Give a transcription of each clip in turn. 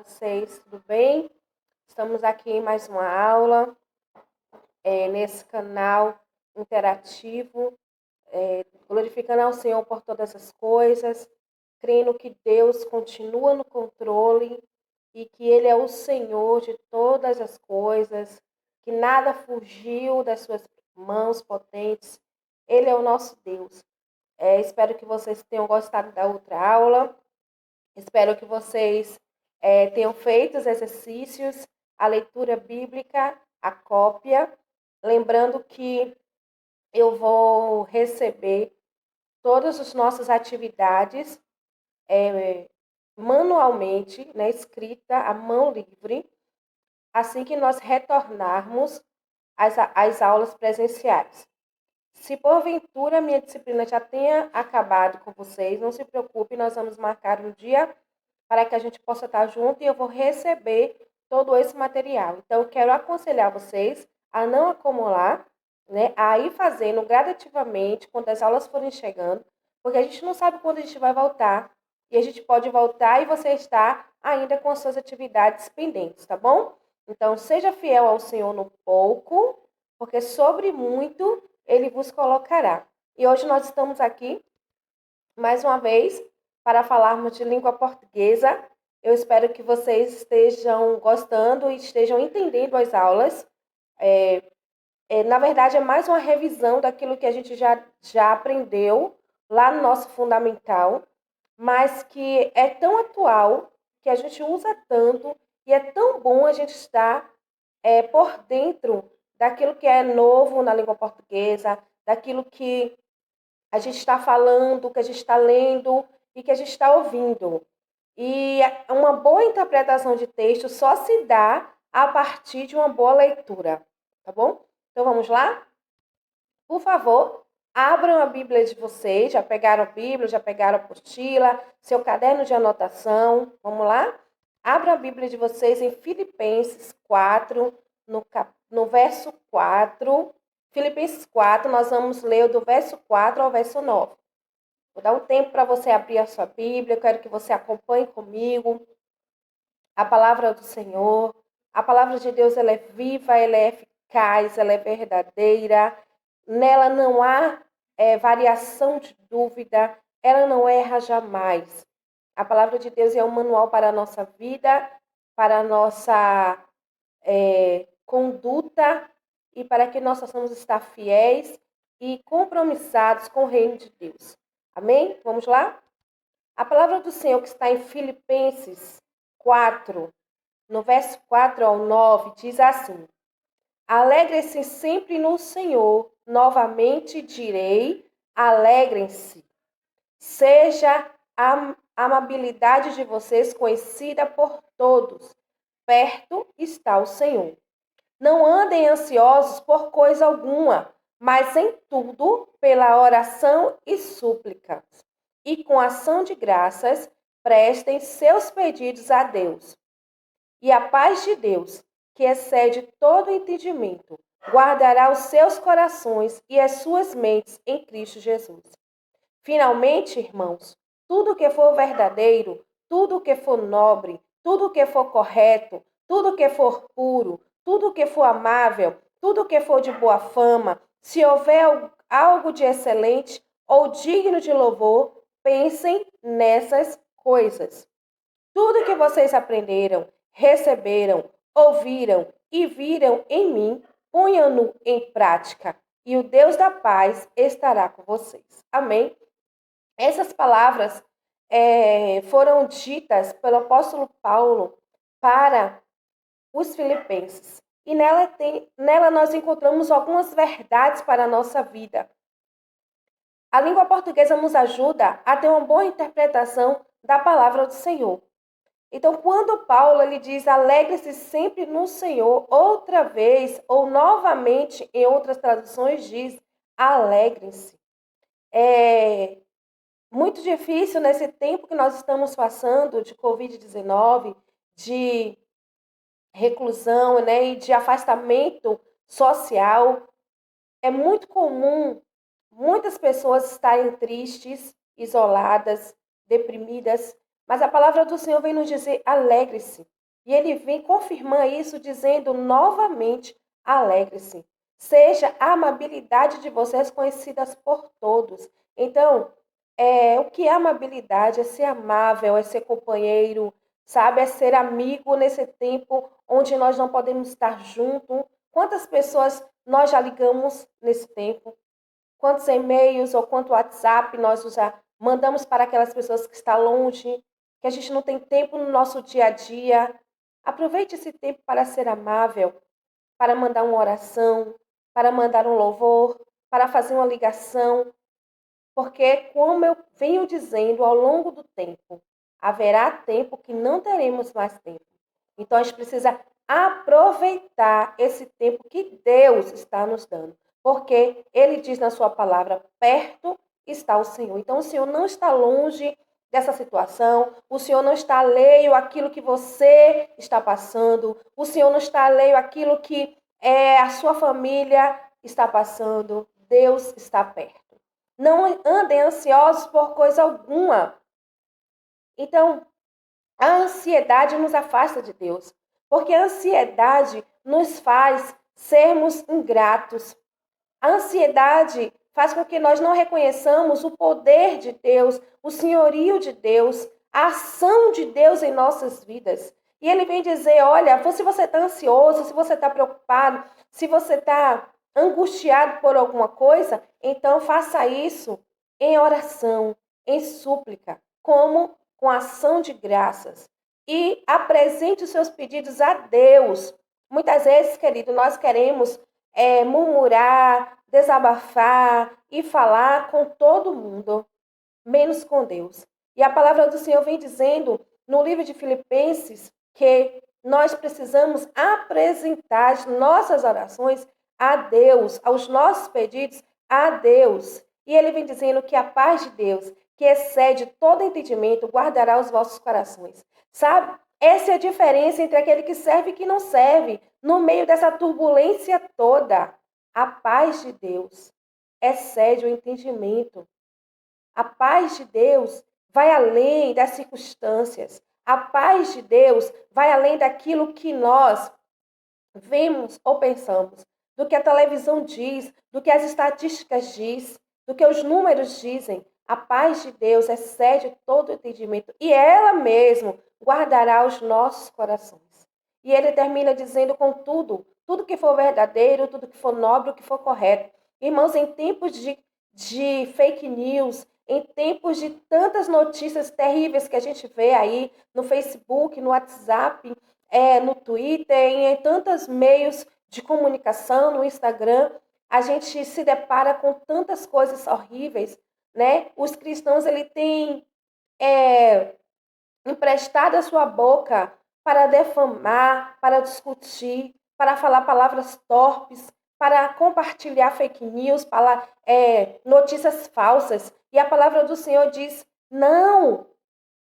vocês, tudo bem? Estamos aqui em mais uma aula, nesse canal interativo, glorificando ao Senhor por todas as coisas, crendo que Deus continua no controle e que Ele é o Senhor de todas as coisas, que nada fugiu das suas mãos potentes. Ele é o nosso Deus. Espero que vocês tenham gostado da outra aula. Espero que vocês tenham feito os exercícios, a leitura bíblica, a cópia. Lembrando que eu vou receber todas as nossas atividades manualmente, né, escrita à mão livre, assim que nós retornarmos às aulas presenciais. Se porventura a minha disciplina já tenha acabado com vocês, não se preocupe, nós vamos marcar um dia para que a gente possa estar junto e eu vou receber todo esse material. Então, eu quero aconselhar vocês a não acumular, né, a ir fazendo gradativamente quando as aulas forem chegando, porque a gente não sabe quando a gente vai voltar e a gente pode voltar e você está ainda com as suas atividades pendentes, tá bom? Então, seja fiel ao Senhor no pouco, porque sobre muito Ele vos colocará. E hoje nós estamos aqui, mais uma vez, para falarmos de língua portuguesa. Eu espero que vocês estejam gostando e estejam entendendo as aulas. Na verdade, é mais uma revisão daquilo que a gente já aprendeu lá no nosso fundamental, mas que é tão atual, que a gente usa tanto, e é tão bom a gente estar por dentro daquilo que é novo na língua portuguesa, daquilo que a gente está falando, que a gente está lendo e que a gente está ouvindo. E uma boa interpretação de texto só se dá a partir de uma boa leitura, tá bom? Então vamos lá? Por favor, abram a Bíblia de vocês. Já pegaram a Bíblia, já pegaram a apostila, seu caderno de anotação. Vamos lá? Abram a Bíblia de vocês em Filipenses 4, no verso 4. Filipenses 4, nós vamos ler do verso 4 ao verso 9. Vou dar um tempo para você abrir a sua Bíblia, eu quero que você acompanhe comigo a palavra do Senhor. A palavra de Deus, ela é viva, ela é eficaz, ela é verdadeira. Nela não há variação de dúvida, ela não erra jamais. A palavra de Deus é um manual para a nossa vida, para a nossa conduta e para que nós possamos estar fiéis e compromissados com o reino de Deus. Amém? Vamos lá? A palavra do Senhor que está em Filipenses 4, no verso 4 ao 9, diz assim: Alegrem-se sempre no Senhor, novamente direi, alegrem-se. Seja a amabilidade de vocês conhecida por todos. Perto está o Senhor. Não andem ansiosos por coisa alguma, mas em tudo, pela oração e súplicas. E com ação de graças, prestem seus pedidos a Deus. E a paz de Deus, que excede todo entendimento, guardará os seus corações e as suas mentes em Cristo Jesus. Finalmente, irmãos, tudo que for verdadeiro, tudo que for nobre, tudo que for correto, tudo que for puro, tudo que for amável, tudo que for de boa fama, se houver algo de excelente ou digno de louvor, pensem nessas coisas. Tudo que vocês aprenderam, receberam, ouviram e viram em mim, ponham-no em prática, e o Deus da paz estará com vocês. Amém? Essas palavras foram ditas pelo apóstolo Paulo para os filipenses. E nela nós encontramos algumas verdades para a nossa vida. A língua portuguesa nos ajuda a ter uma boa interpretação da palavra do Senhor. Então, quando Paulo ele diz alegre-se sempre no Senhor, outra vez ou novamente, em outras traduções diz alegrem-se. É muito difícil nesse tempo que nós estamos passando de Covid-19, de reclusão, né, e de afastamento social. É muito comum muitas pessoas estarem tristes, isoladas, deprimidas, mas a palavra do Senhor vem nos dizer alegre-se. E ele vem confirmar isso dizendo novamente, alegre-se. Seja a amabilidade de vocês conhecidas por todos. Então, o que é amabilidade? É ser amável, é ser companheiro, sabe? É ser amigo nesse tempo onde nós não podemos estar juntos. Quantas pessoas nós já ligamos nesse tempo? Quantos e-mails ou quanto WhatsApp nós já mandamos para aquelas pessoas que estão longe, que a gente não tem tempo no nosso dia a dia? Aproveite esse tempo para ser amável, para mandar uma oração, para mandar um louvor, para fazer uma ligação, porque, como eu venho dizendo ao longo do tempo, haverá tempo que não teremos mais tempo. Então, a gente precisa aproveitar esse tempo que Deus está nos dando. Porque Ele diz na sua palavra, perto está o Senhor. Então, o Senhor não está longe dessa situação. O Senhor não está alheio àquilo que você está passando. O Senhor não está alheio àquilo que a sua família está passando. Deus está perto. Não andem ansiosos por coisa alguma. Então, a ansiedade nos afasta de Deus, porque a ansiedade nos faz sermos ingratos. A ansiedade faz com que nós não reconheçamos o poder de Deus, o senhorio de Deus, a ação de Deus em nossas vidas. E ele vem dizer, olha, se você está ansioso, se você está preocupado, se você está angustiado por alguma coisa, então faça isso em oração, em súplica, como com ação de graças. E apresente os seus pedidos a Deus. Muitas vezes, querido, nós queremos murmurar, desabafar e falar com todo mundo, menos com Deus. E a palavra do Senhor vem dizendo no livro de Filipenses que nós precisamos apresentar as nossas orações a Deus, aos nossos pedidos a Deus. E ele vem dizendo que a paz de Deus, que excede todo entendimento, guardará os vossos corações. Sabe? Essa é a diferença entre aquele que serve e que não serve. No meio dessa turbulência toda, a paz de Deus excede o entendimento. A paz de Deus vai além das circunstâncias. A paz de Deus vai além daquilo que nós vemos ou pensamos, do que a televisão diz, do que as estatísticas diz, do que os números dizem. A paz de Deus excede todo o entendimento e ela mesmo guardará os nossos corações. E ele termina dizendo com tudo que for verdadeiro, tudo que for nobre, o que for correto. Irmãos, em tempos de fake news, em tempos de tantas notícias terríveis que a gente vê aí no Facebook, no WhatsApp, no Twitter, em tantos meios de comunicação, no Instagram, a gente se depara com tantas coisas horríveis, né? Os cristãos, ele têm emprestado a sua boca para defamar, para discutir, para falar palavras torpes, para compartilhar fake news, para notícias falsas. E a palavra do Senhor diz, não,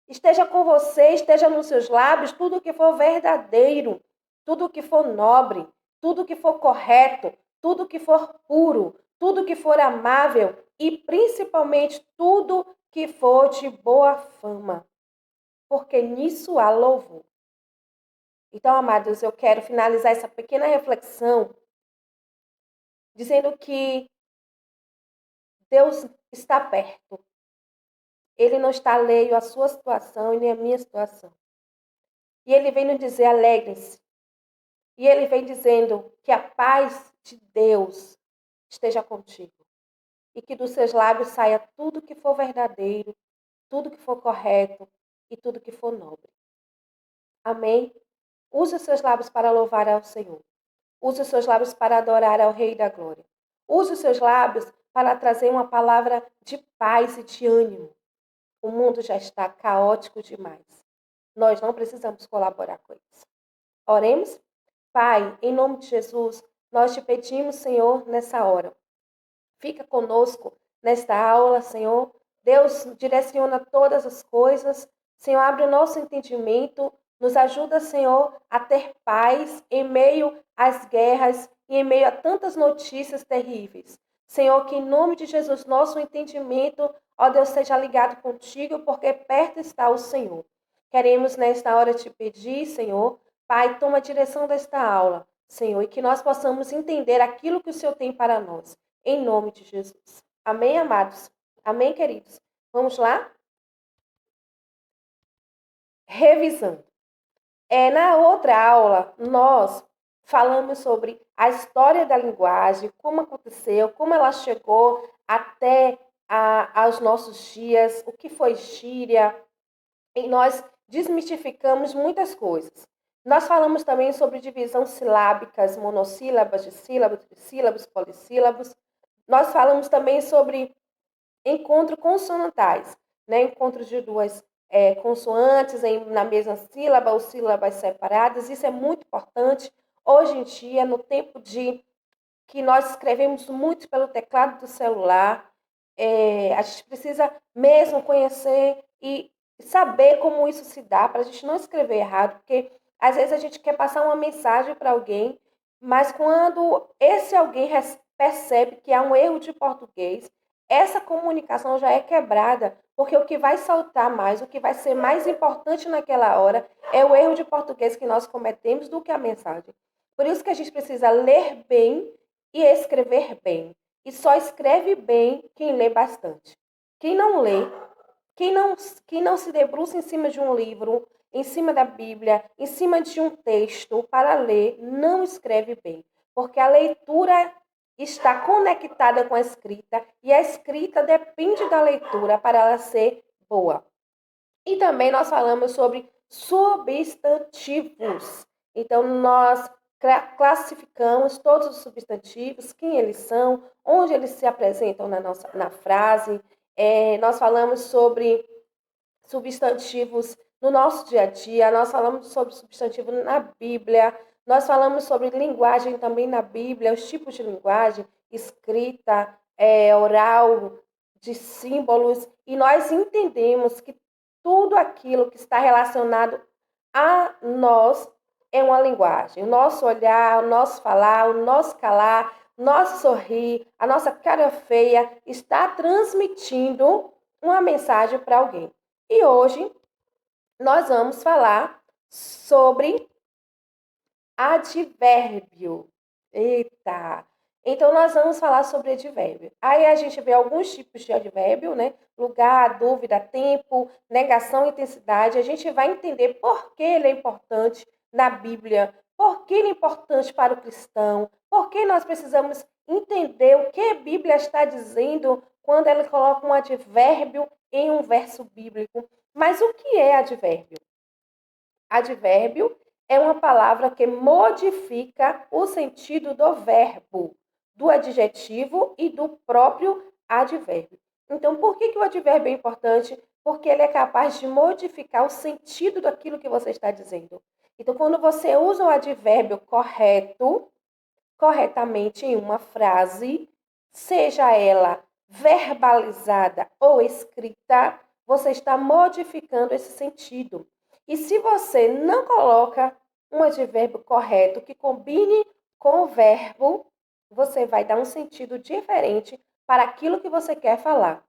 esteja com você, esteja nos seus lábios tudo que for verdadeiro, tudo que for nobre, tudo que for correto, tudo que for puro, tudo que for amável e principalmente tudo que for de boa fama, porque nisso há louvor. Então, amados, eu quero finalizar essa pequena reflexão dizendo que Deus está perto. Ele não está alheio à sua situação e nem à minha situação. E ele vem nos dizer, alegrem-se. E ele vem dizendo que a paz de Deus esteja contigo. E que dos seus lábios saia tudo que for verdadeiro, tudo que for correto e tudo que for nobre. Amém? Use os seus lábios para louvar ao Senhor. Use os seus lábios para adorar ao Rei da Glória. Use os seus lábios para trazer uma palavra de paz e de ânimo. O mundo já está caótico demais. Nós não precisamos colaborar com isso. Oremos? Pai, em nome de Jesus, nós te pedimos, Senhor, nessa hora. Fica conosco nesta aula, Senhor. Deus direciona todas as coisas. Senhor, abre o nosso entendimento. Nos ajuda, Senhor, a ter paz em meio às guerras e em meio a tantas notícias terríveis. Senhor, que em nome de Jesus, nosso entendimento, ó Deus, seja ligado contigo, porque perto está o Senhor. Queremos nesta hora te pedir, Senhor, Pai, toma a direção desta aula, Senhor, e que nós possamos entender aquilo que o Senhor tem para nós. Em nome de Jesus. Amém, amados? Amém, queridos? Vamos lá? Revisando. Na outra aula, nós falamos sobre a história da linguagem, como aconteceu, como ela chegou até aos nossos dias, o que foi gíria, e nós desmistificamos muitas coisas. Nós falamos também sobre divisão silábicas, monossílabas, dissílabos, trissílabos, polissílabos. Nós falamos também sobre encontros consonantais, né? Encontros de duas consoantes na mesma sílaba ou sílabas separadas. Isso é muito importante hoje em dia, no tempo de que nós escrevemos muito pelo teclado do celular. A gente precisa mesmo conhecer e saber como isso se dá, para a gente não escrever errado, porque às vezes a gente quer passar uma mensagem para alguém, mas quando esse alguém percebe que há um erro de português, essa comunicação já é quebrada, porque o que vai saltar mais, o que vai ser mais importante naquela hora é o erro de português que nós cometemos do que a mensagem. Por isso que a gente precisa ler bem e escrever bem. E só escreve bem quem lê bastante. Quem não lê, quem não se debruça em cima de um livro, em cima da Bíblia, em cima de um texto para ler, não escreve bem. Porque a leitura está conectada com a escrita e a escrita depende da leitura para ela ser boa. E também nós falamos sobre substantivos. Então, nós classificamos todos os substantivos, quem eles são, onde eles se apresentam na frase. Nós falamos sobre substantivos no nosso dia a dia, nós falamos sobre substantivo na Bíblia, nós falamos sobre linguagem também na Bíblia, os tipos de linguagem, escrita, oral, de símbolos, e nós entendemos que tudo aquilo que está relacionado a nós é uma linguagem. O nosso olhar, o nosso falar, o nosso calar, o nosso sorrir, a nossa cara feia está transmitindo uma mensagem para alguém. E hoje nós vamos falar sobre advérbio. Eita! Então, nós vamos falar sobre advérbio. Aí a gente vê alguns tipos de advérbio, né? Lugar, dúvida, tempo, negação, intensidade. A gente vai entender por que ele é importante na Bíblia, por que ele é importante para o cristão, por que nós precisamos entender o que a Bíblia está dizendo quando ela coloca um advérbio em um verso bíblico. Mas o que é advérbio? Advérbio é uma palavra que modifica o sentido do verbo, do adjetivo e do próprio advérbio. Então, por que o advérbio é importante? Porque ele é capaz de modificar o sentido daquilo que você está dizendo. Então, quando você usa o advérbio corretamente em uma frase, seja ela verbalizada ou escrita, você está modificando esse sentido. E se você não coloca um advérbio correto que combine com o verbo, você vai dar um sentido diferente para aquilo que você quer falar.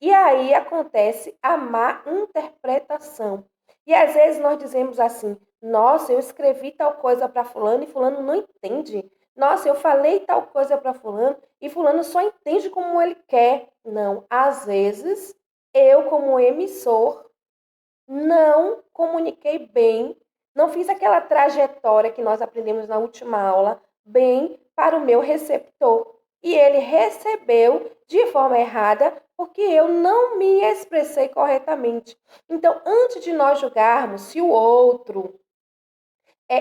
E aí acontece a má interpretação. E às vezes nós dizemos assim: nossa, eu escrevi tal coisa para fulano e fulano não entende. Nossa, eu falei tal coisa para fulano e fulano só entende como ele quer. Não, às vezes eu, como emissor, não comuniquei bem, não fiz aquela trajetória que nós aprendemos na última aula bem para o meu receptor. E ele recebeu de forma errada porque eu não me expressei corretamente. Então, antes de nós julgarmos se o outro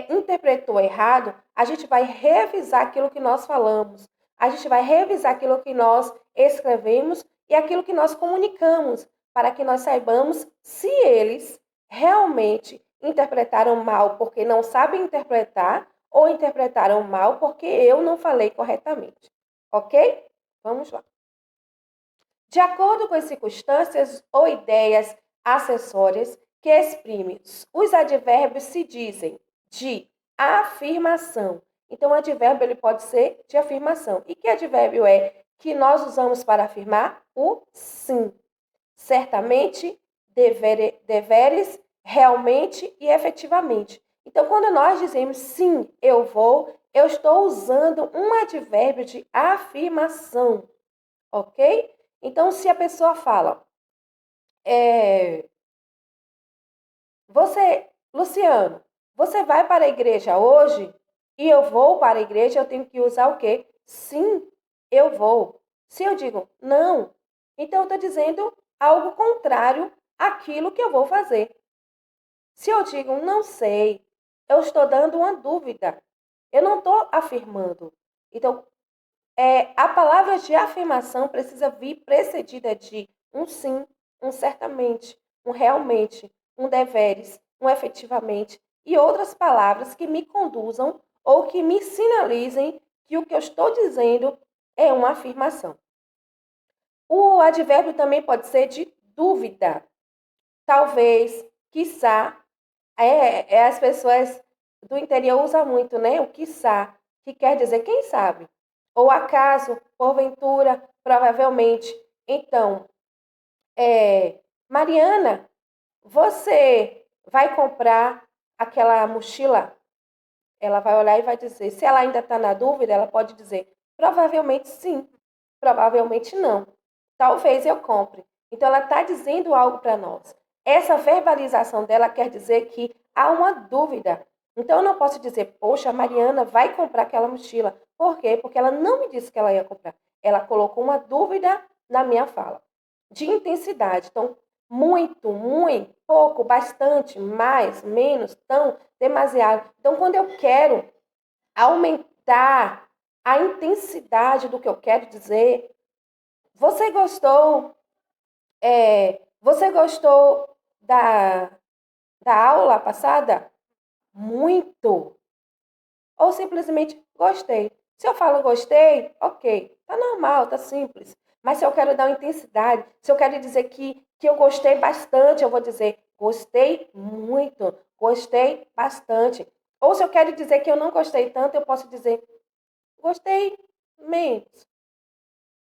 interpretou errado, a gente vai revisar aquilo que nós falamos, a gente vai revisar aquilo que nós escrevemos e aquilo que nós comunicamos, para que nós saibamos se eles realmente interpretaram mal porque não sabem interpretar ou interpretaram mal porque eu não falei corretamente. Ok? Vamos lá. De acordo com as circunstâncias ou ideias acessórias que exprimem, os advérbios se dizem de afirmação. Então, o advérbio ele pode ser de afirmação. E que advérbio é que nós usamos para afirmar? O sim. Certamente, deveres, realmente e efetivamente. Então, quando nós dizemos sim, eu vou, eu estou usando um advérbio de afirmação, ok? Então, se a pessoa fala, Luciano, você vai para a igreja hoje? E eu vou para a igreja, eu tenho que usar o quê? Sim, eu vou. Se eu digo não, então eu estou dizendo algo contrário àquilo que eu vou fazer. Se eu digo não sei, eu estou dando uma dúvida. Eu não estou afirmando. Então, a palavra de afirmação precisa vir precedida de um sim, um certamente, um realmente, um deveres, um efetivamente e outras palavras que me conduzam ou que me sinalizem que o que eu estou dizendo é uma afirmação. O advérbio também pode ser de dúvida. Talvez, quiçá, as pessoas do interior usam muito, né? O quiçá, que quer dizer quem sabe. Ou acaso, porventura, provavelmente. Então, Mariana, você vai comprar aquela mochila? Ela vai olhar e vai dizer. Se ela ainda está na dúvida, ela pode dizer provavelmente sim, provavelmente não. Talvez eu compre. Então, ela está dizendo algo para nós. Essa verbalização dela quer dizer que há uma dúvida. Então, eu não posso dizer, poxa, a Mariana vai comprar aquela mochila. Por quê? Porque ela não me disse que ela ia comprar. Ela colocou uma dúvida na minha fala. De intensidade. Então, muito, pouco, bastante, mais, menos, tão, demasiado. Então, quando eu quero aumentar a intensidade do que eu quero dizer, você gostou? Você gostou da aula passada? Muito. Ou simplesmente gostei. Se eu falo gostei, ok, tá normal, tá simples. Mas se eu quero dar uma intensidade, se eu quero dizer que eu gostei bastante, eu vou dizer gostei muito, gostei bastante. Ou se eu quero dizer que eu não gostei tanto, eu posso dizer gostei menos,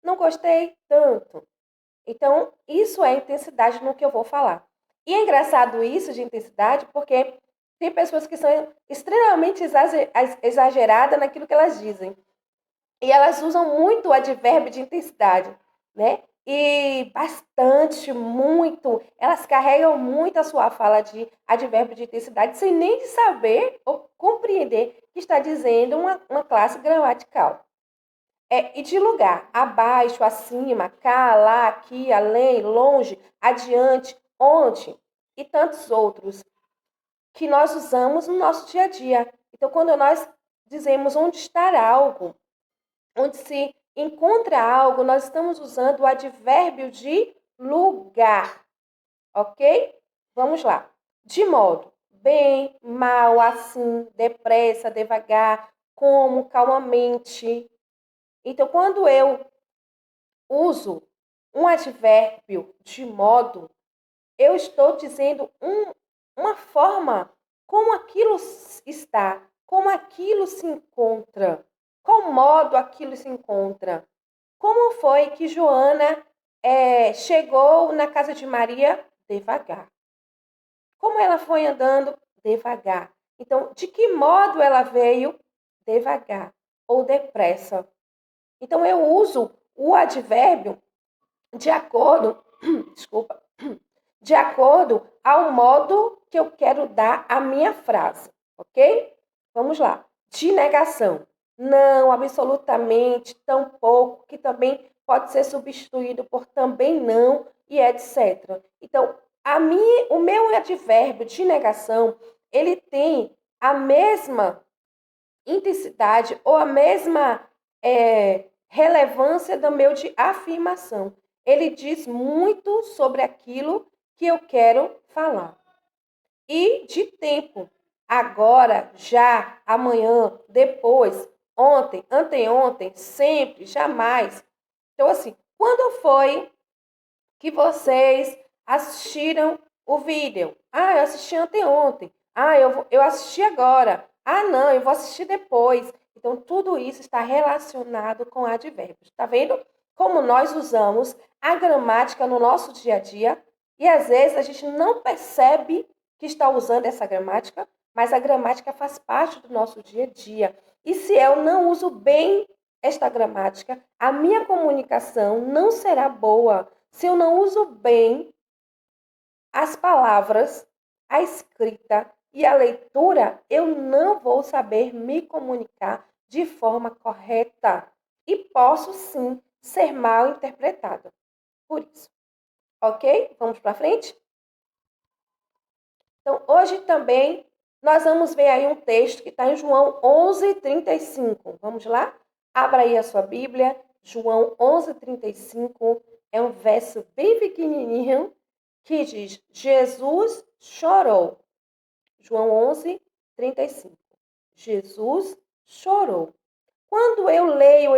não gostei tanto. Então, isso é intensidade no que eu vou falar. E é engraçado isso de intensidade, porque tem pessoas que são extremamente exageradas naquilo que elas dizem. E elas usam muito o advérbio de intensidade, né? E bastante, muito. Elas carregam muito a sua fala de advérbio de intensidade sem nem saber ou compreender que está dizendo uma classe gramatical. E de lugar, abaixo, acima, cá, lá, aqui, além, longe, adiante, onde e tantos outros que nós usamos no nosso dia a dia. Então, quando nós dizemos onde está algo, onde se encontra algo, nós estamos usando o advérbio de lugar, ok? Vamos lá. De modo, bem, mal, assim, depressa, devagar, como, calmamente. Então, quando eu uso um advérbio de modo, eu estou dizendo uma forma como aquilo está, como aquilo se encontra, qual modo aquilo se encontra. Como foi que Joana chegou na casa de Maria? Devagar. Como ela foi andando? Devagar. Então, de que modo ela veio? Devagar ou depressa. Então, eu uso o advérbio de acordo, desculpa, de acordo ao modo que eu quero dar a minha frase, ok? Vamos lá. De negação. Não, absolutamente, tampouco, que também pode ser substituído por também não e etc. Então, o meu advérbio de negação, ele tem a mesma intensidade ou a mesma relevância do meu de afirmação. Ele diz muito sobre aquilo que eu quero falar. E de tempo. Agora, já, amanhã, depois, ontem, anteontem, sempre, jamais. Então, assim, quando foi que vocês assistiram o vídeo? Ah, eu assisti anteontem. Ah, eu assisti agora. Ah, não, eu vou assistir depois. Então, tudo isso está relacionado com advérbios. Está vendo como nós usamos a gramática no nosso dia a dia e às vezes a gente não percebe que está usando essa gramática mas a gramática faz parte do nosso dia a dia. E se eu não uso bem esta gramática, a minha comunicação não será boa. Se eu não uso bem as palavras, a escrita e a leitura, eu não vou saber me comunicar de forma correta e posso sim ser mal interpretado. Por isso, ok? Vamos para frente? Então, hoje também nós vamos ver aí um texto que está em João 11:35. Vamos lá? Abra aí a sua Bíblia. João 11:35 é um verso bem pequenininho que diz: Jesus chorou. João 11:35. Jesus chorou. Quando eu leio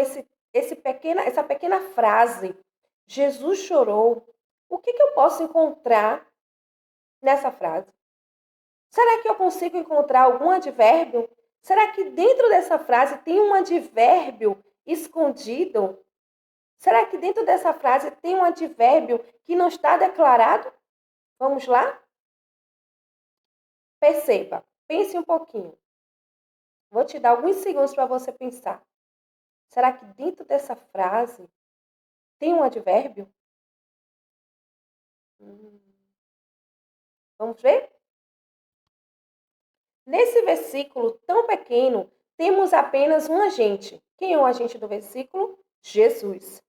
essa pequena frase, Jesus chorou, o que eu posso encontrar nessa frase? Será que eu consigo encontrar algum advérbio? Será que dentro dessa frase tem um advérbio escondido? Será que dentro dessa frase tem um advérbio que não está declarado? Vamos lá? Perceba, pense um pouquinho. Vou te dar alguns segundos para você pensar. Será que dentro dessa frase tem um advérbio? Vamos ver? Nesse versículo tão pequeno, temos apenas um agente. Quem é o agente do versículo? Jesus.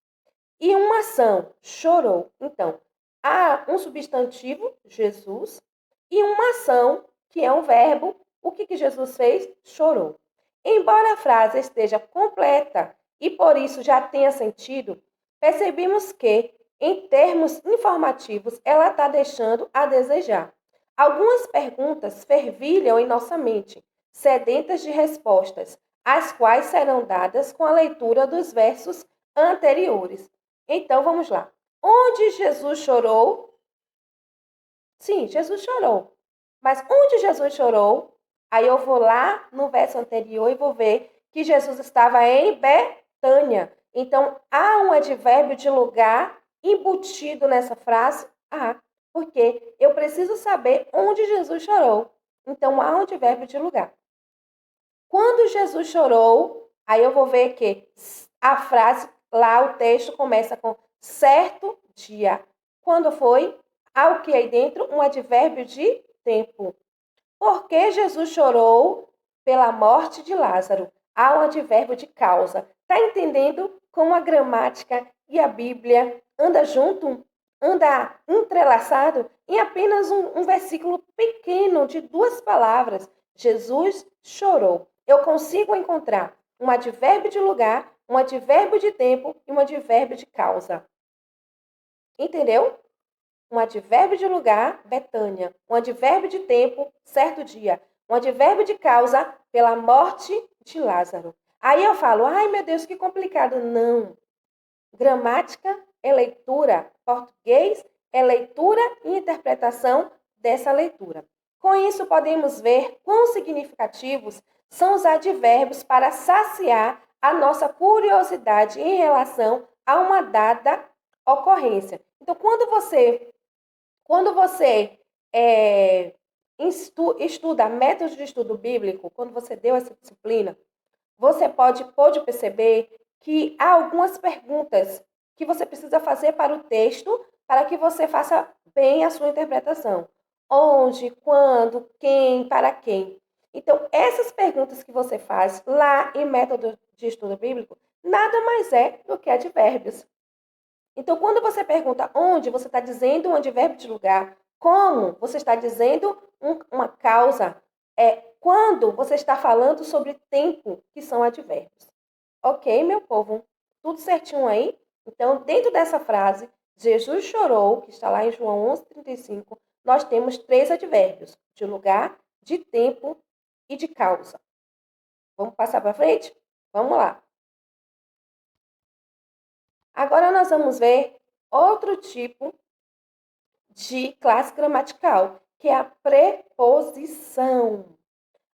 E uma ação, chorou. Então, há um substantivo, Jesus, e uma ação, que é um verbo. O que Jesus fez? Chorou. Embora a frase esteja completa e por isso já tenha sentido, percebemos que, em termos informativos, ela está deixando a desejar. Algumas perguntas fervilham em nossa mente, sedentas de respostas, as quais serão dadas com a leitura dos versos anteriores. Então vamos lá. Onde Jesus chorou? Sim, Jesus chorou. Mas onde Jesus chorou? Aí eu vou lá no verso anterior e vou ver que Jesus estava em Betânia. Então há um advérbio de lugar embutido nessa frase? Porque eu preciso saber onde Jesus chorou. Então há um advérbio de lugar. Quando Jesus chorou, aí eu vou ver que a frase lá, o texto começa com certo dia. Quando foi? Há o que aí dentro? Um advérbio de tempo. Porque Jesus chorou pela morte de Lázaro? Há um advérbio de causa. Está entendendo como a gramática e a Bíblia anda junto? Anda entrelaçado em apenas um versículo pequeno de duas palavras. Jesus chorou. Eu consigo encontrar um advérbio de lugar, um advérbio de tempo e um advérbio de causa. Entendeu? Um advérbio de lugar, Betânia. Um advérbio de tempo, certo dia. Um advérbio de causa, pela morte de Lázaro. Aí eu falo, ai meu Deus, que complicado. Não. Gramática é leitura. Português é leitura e interpretação dessa leitura. Com isso, podemos ver quão significativos são os advérbios para saciar a nossa curiosidade em relação a uma dada ocorrência. Então, quando você estuda métodos de estudo bíblico, quando você deu essa disciplina, você pode perceber que há algumas perguntas que você precisa fazer para o texto para que você faça bem a sua interpretação. Onde, quando, quem, para quem. Então, essas perguntas que você faz lá em método de estudo bíblico, nada mais é do que advérbios. Então, quando você pergunta onde, você está dizendo um advérbio de lugar. Como, você está dizendo uma causa. Quando, você está falando sobre tempo, que são advérbios. Ok, meu povo? Tudo certinho aí? Então, dentro dessa frase, Jesus chorou, que está lá em João 11:35, nós temos três advérbios: de lugar, de tempo e de causa. Vamos passar para frente? Vamos lá. Agora nós vamos ver outro tipo de classe gramatical, que é a preposição.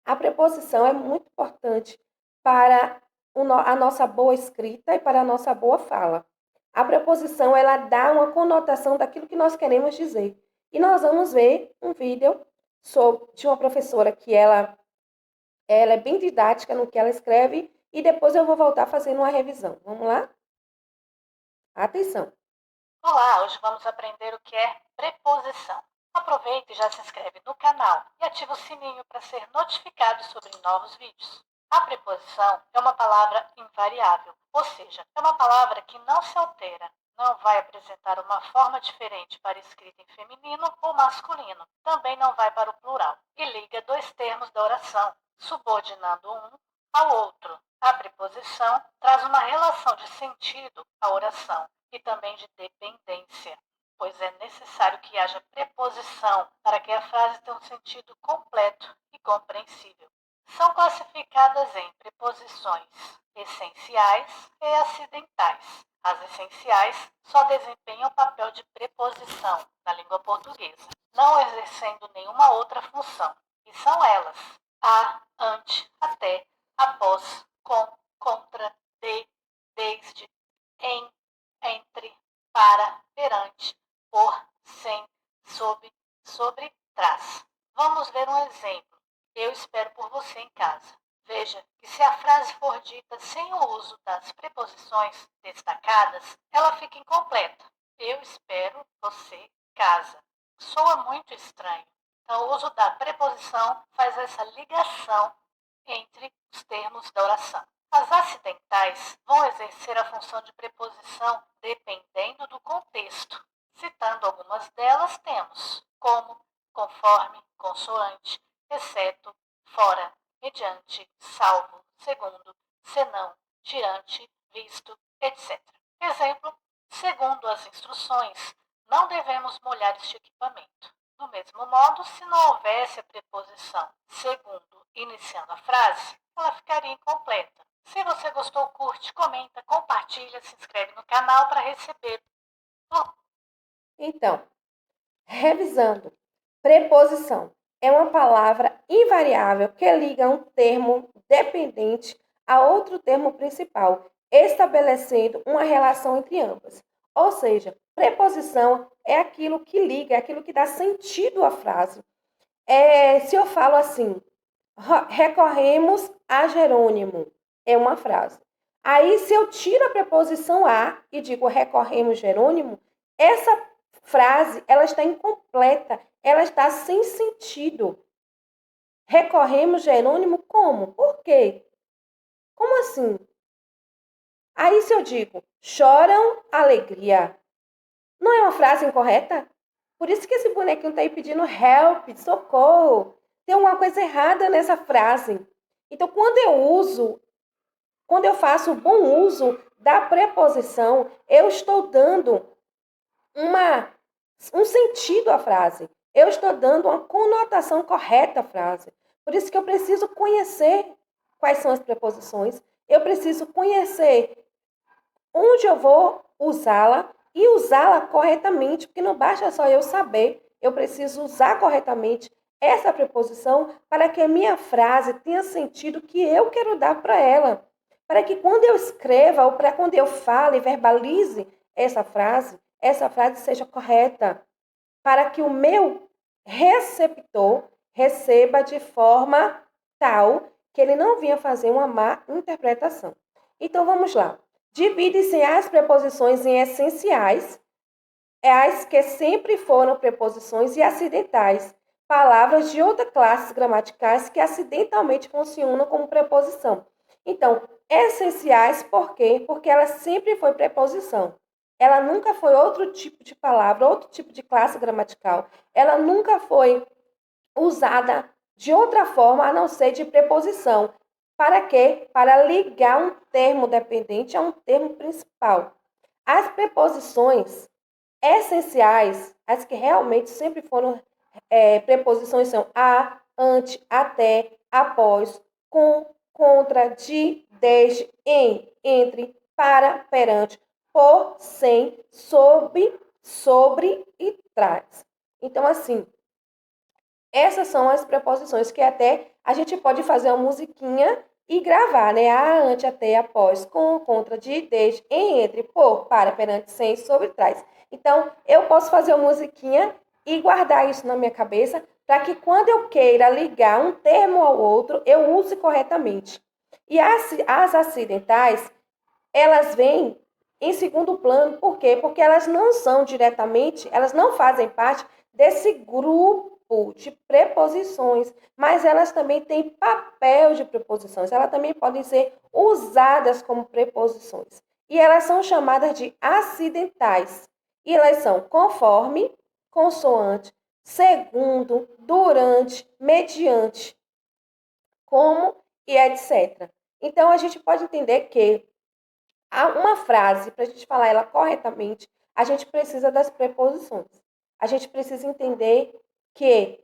A preposição é muito importante para a nossa boa escrita e para a nossa boa fala. A preposição, ela dá uma conotação daquilo que nós queremos dizer. E nós vamos ver um vídeo de uma professora que ela é bem didática no que ela escreve e depois eu vou voltar fazendo uma revisão. Vamos lá? Atenção! Olá, hoje vamos aprender o que é preposição. Aproveite e já se inscreve no canal e ativa o sininho para ser notificado sobre novos vídeos. A preposição é uma palavra invariável, ou seja, é uma palavra que não se altera, não vai apresentar uma forma diferente para escrita em feminino ou masculino, também não vai para o plural, e liga dois termos da oração, subordinando um ao outro. A preposição traz uma relação de sentido à oração e também de dependência, pois é necessário que haja preposição para que a frase tenha um sentido completo e compreensível. São classificadas em preposições essenciais e acidentais. As essenciais só desempenham o papel de preposição na língua portuguesa, não exercendo nenhuma outra função. E são elas: a, ante, até, após, com, contra, de, desde, em, entre, para, perante, por, sem, sob, sobre, trás. Vamos ver um exemplo. Eu espero por você em casa. Veja que se a frase for dita sem o uso das preposições destacadas, ela fica incompleta. Eu espero você casa. Soa muito estranho. Então, o uso da preposição faz essa ligação entre os termos da oração. As acidentais vão exercer a função de preposição dependendo do contexto. Citando algumas delas, temos como, conforme, consoante, exceto, fora, mediante, salvo, segundo, senão, diante, visto, etc. Exemplo: segundo as instruções, não devemos molhar este equipamento. Do mesmo modo, se não houvesse a preposição segundo iniciando a frase, ela ficaria incompleta. Se você gostou, curte, comenta, compartilha, se inscreve no canal para receber. Então, revisando, preposição é uma palavra invariável que liga um termo dependente a outro termo principal, estabelecendo uma relação entre ambas. Ou seja, preposição é aquilo que liga, é aquilo que dá sentido à frase. Se eu falo assim, recorremos a Jerônimo, é uma frase. Aí, se eu tiro a preposição a e digo recorremos Jerônimo, essa frase ela está incompleta, ela está sem sentido. Recorremos Jerônimo como? Por quê? Como assim? Aí, se eu digo choram alegria, não é uma frase incorreta? Por isso que esse bonequinho está aí pedindo help, socorro. Tem alguma coisa errada nessa frase. Então, quando eu faço o bom uso da preposição, eu estou dando um sentido à frase. Eu estou dando uma conotação correta à frase. Por isso que eu preciso conhecer quais são as preposições, eu preciso conhecer onde eu vou usá-la e usá-la corretamente, porque não basta só eu saber, eu preciso usar corretamente essa preposição para que a minha frase tenha sentido que eu quero dar para ela. Para que quando eu escreva ou para quando eu fale e verbalize essa frase seja correta. Para que o meu receptor receba de forma tal que ele não venha fazer uma má interpretação. Então vamos lá. Divide-se as preposições em essenciais, as que sempre foram preposições, e acidentais, palavras de outra classe gramaticais que acidentalmente funcionam como preposição. Então, essenciais por quê? Porque ela sempre foi preposição. Ela nunca foi outro tipo de palavra, outro tipo de classe gramatical. Ela nunca foi usada de outra forma a não ser de preposição. Para quê? Para ligar um termo dependente a um termo principal. As preposições essenciais, as que realmente sempre foram preposições, são a, ante, até, após, com, contra, de, desde, em, entre, para, perante, por, sem, sob, sobre e trás. Então, assim, essas são as preposições que até a gente pode fazer uma musiquinha e gravar, né? A, ante, até, após, com, contra, de, desde, em, entre, por, para, perante, sem, sobre, trás. Então, eu posso fazer uma musiquinha e guardar isso na minha cabeça para que quando eu queira ligar um termo ao outro, eu use corretamente. E as acidentais, elas vêm em segundo plano, por quê? Porque elas não são diretamente, elas não fazem parte desse grupo de preposições, mas elas também têm papel de preposições, elas também podem ser usadas como preposições. E elas são chamadas de acidentais. E elas são conforme, consoante, segundo, durante, mediante, como e etc. Então a gente pode entender que uma frase, para a gente falar ela corretamente, a gente precisa das preposições. A gente precisa entender que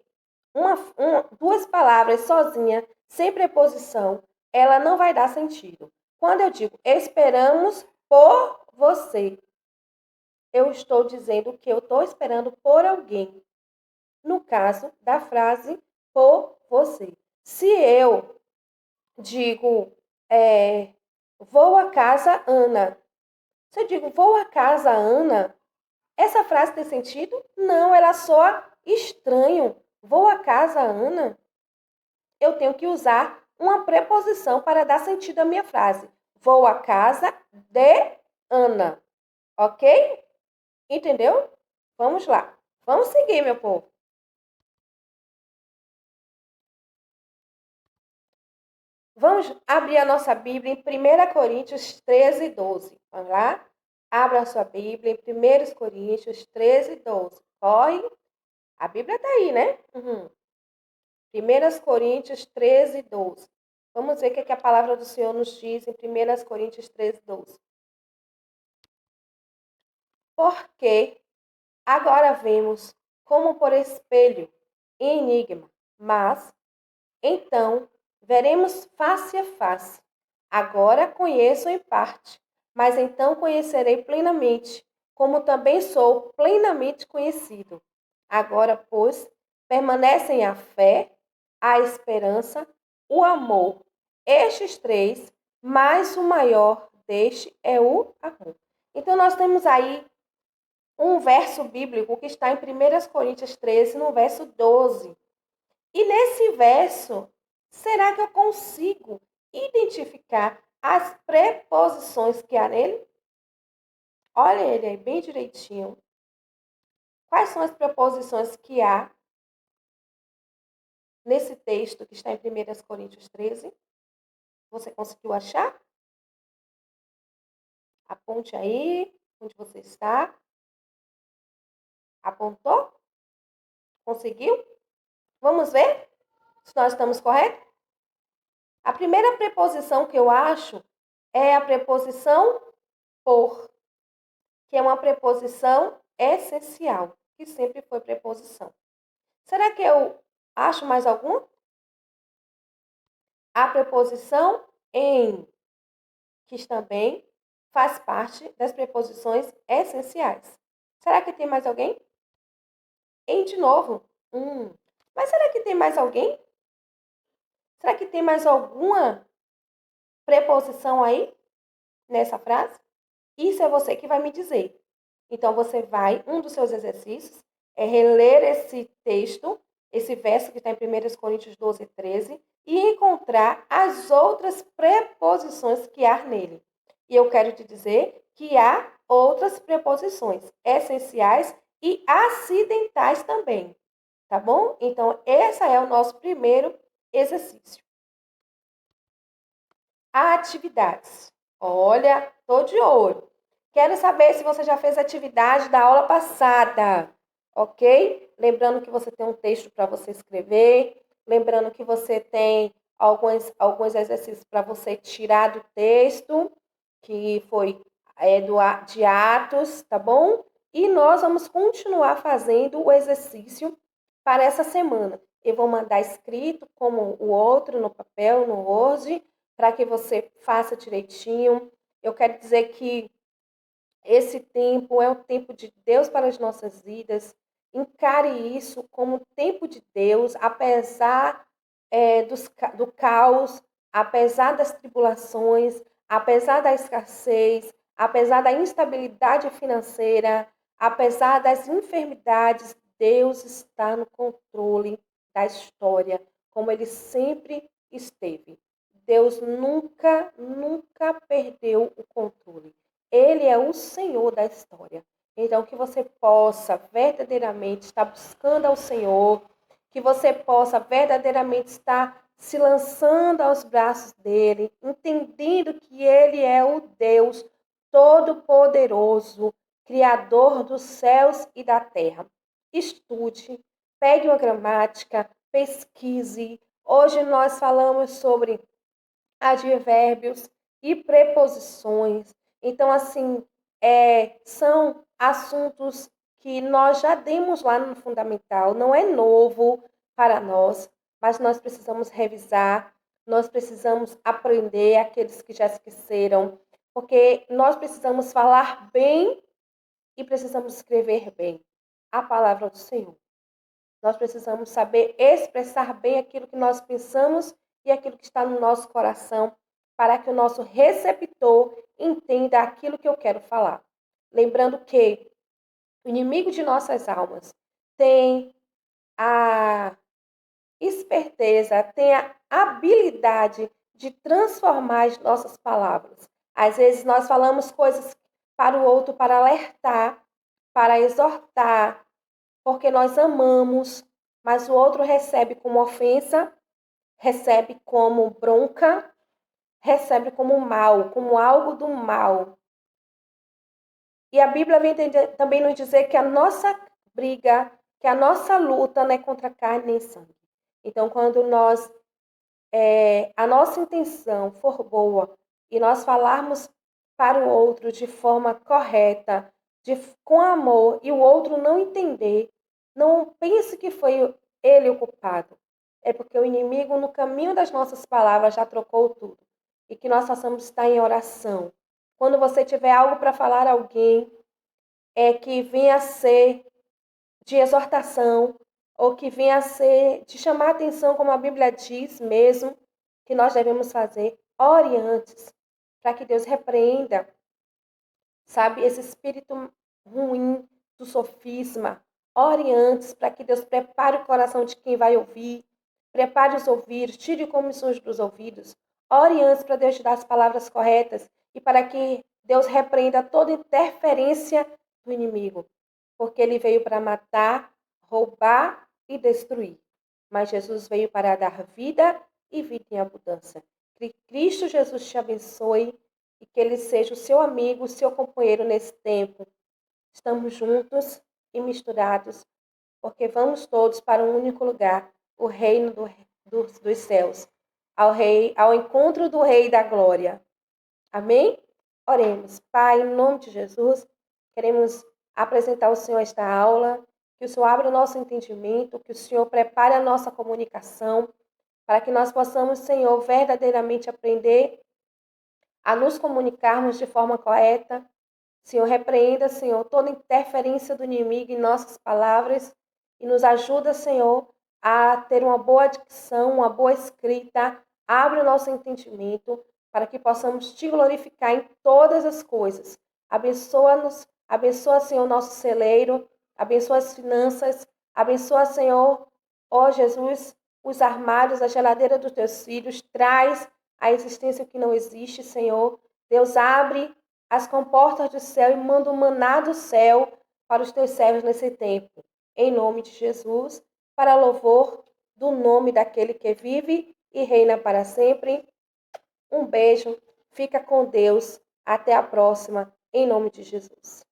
duas palavras sozinha, sem preposição, ela não vai dar sentido. Quando eu digo esperamos por você, eu estou dizendo que eu estou esperando por alguém. No caso da frase por você. Se eu digo vou à casa Ana, se eu digo vou à casa Ana, essa frase tem sentido? Não, ela soa estranho. Vou à casa Ana? Eu tenho que usar uma preposição para dar sentido à minha frase. Vou à casa de Ana. Ok? Entendeu? Vamos lá. Vamos seguir, meu povo. Vamos abrir a nossa Bíblia em 1 Coríntios 13, 12. Vamos lá? Abra a sua Bíblia em 1 Coríntios 13, 12. Corre. A Bíblia está aí, né? 1 Coríntios 13, 12. Vamos ver o que a palavra do Senhor nos diz em 1 Coríntios 13, 12. Porque agora vemos como por espelho, em enigma, mas então veremos face a face. Agora conheço em parte, mas então conhecerei plenamente, como também sou plenamente conhecido. Agora, pois, permanecem a fé, a esperança, o amor. Estes três, mas o maior deste é o amor. Então, nós temos aí um verso bíblico que está em 1 Coríntios 13, no verso 12. E nesse verso, será que eu consigo identificar as preposições que há nele? Olha ele aí bem direitinho. Quais são as preposições que há nesse texto que está em 1 Coríntios 13? Você conseguiu achar? Aponte aí onde você está. Apontou? Conseguiu? Vamos ver se nós estamos corretos? A primeira preposição que eu acho é a preposição por, que é uma preposição essencial, que sempre foi preposição. Será que eu acho mais algum? A preposição em, que também faz parte das preposições essenciais. Será que tem mais alguém? Em de novo. Mas será que tem mais alguém? Será que tem mais alguma preposição aí nessa frase? Isso é você que vai me dizer. Então, você vai, um dos seus exercícios é reler esse texto, esse verso que está em 1 Coríntios 12, 13, e encontrar as outras preposições que há nele. E eu quero te dizer que há outras preposições essenciais e acidentais também. Tá bom? Então, esse é o nosso primeiro exercício. Atividades. Olha, tô de olho. Quero saber se você já fez a atividade da aula passada, ok? Lembrando que você tem um texto para você escrever, lembrando que você tem alguns exercícios para você tirar do texto, que foi de Atos, tá bom? E nós vamos continuar fazendo o exercício para essa semana. Eu vou mandar escrito como o outro no papel, no Word, para que você faça direitinho. Eu quero dizer que esse tempo é o tempo de Deus para as nossas vidas. Encare isso como tempo de Deus, apesar do caos, apesar das tribulações, apesar da escassez, apesar da instabilidade financeira, apesar das enfermidades, Deus está no controle da história, como ele sempre esteve. Deus nunca, nunca perdeu o controle. Ele é o Senhor da história. Então, que você possa verdadeiramente estar buscando ao Senhor, que você possa verdadeiramente estar se lançando aos braços dele, entendendo que ele é o Deus Todo-Poderoso, Criador dos céus e da terra. Estude, pegue uma gramática, pesquise. Hoje nós falamos sobre advérbios e preposições. Então, assim, são assuntos que nós já demos lá no fundamental, não é novo para nós, mas nós precisamos revisar, nós precisamos aprender aqueles que já esqueceram, porque nós precisamos falar bem e precisamos escrever bem a palavra do Senhor. Nós precisamos saber expressar bem aquilo que nós pensamos e aquilo que está no nosso coração, para que o nosso receptor entenda aquilo que eu quero falar. Lembrando que o inimigo de nossas almas tem a esperteza, tem a habilidade de transformar as nossas palavras. Às vezes nós falamos coisas para o outro para alertar, para exortar, porque nós amamos, mas o outro recebe como ofensa, recebe como bronca, recebe como mal, como algo do mal. E a Bíblia vem também nos dizer que a nossa briga, que a nossa luta não é contra carne nem sangue. Então, quando a nossa intenção for boa e nós falarmos para o outro de forma correta, com amor, e o outro não entender, não pense que foi ele o culpado. É porque o inimigo, no caminho das nossas palavras, já trocou tudo. E que nós possamos estar em oração. Quando você tiver algo para falar a alguém, que venha a ser de exortação, ou que venha a ser de chamar a atenção, como a Bíblia diz mesmo, que nós devemos fazer, ore antes, para que Deus repreenda, sabe, esse espírito ruim do sofisma. Ore antes, para que Deus prepare o coração de quem vai ouvir, prepare os ouvidos, tire comissões dos ouvidos. Ore antes para Deus te dar as palavras corretas e para que Deus repreenda toda interferência do inimigo, porque ele veio para matar, roubar e destruir. Mas Jesus veio para dar vida e vida em abundância. Que Cristo Jesus te abençoe e que ele seja o seu amigo, o seu companheiro nesse tempo. Estamos juntos e misturados, porque vamos todos para um único lugar, o reino dos céus, ao encontro do Rei da Glória. Amém? Oremos. Pai, em nome de Jesus, queremos apresentar ao Senhor esta aula, que o Senhor abra o nosso entendimento, que o Senhor prepare a nossa comunicação, para que nós possamos, Senhor, verdadeiramente aprender a nos comunicarmos de forma correta. Senhor, repreenda, Senhor, toda interferência do inimigo em nossas palavras e nos ajuda, Senhor, a ter uma boa dicção, uma boa escrita. Abre o nosso entendimento para que possamos te glorificar em todas as coisas. Abençoa-nos, abençoa, Senhor, nosso celeiro, abençoa as finanças, abençoa, Senhor, ó Jesus, os armários, a geladeira dos teus filhos, traz a existência que não existe, Senhor. Deus, abre as comportas do céu e manda o maná do céu para os teus servos nesse tempo. Em nome de Jesus, para louvor do nome daquele que vive e reina para sempre. Um beijo, fica com Deus. Até a próxima, em nome de Jesus.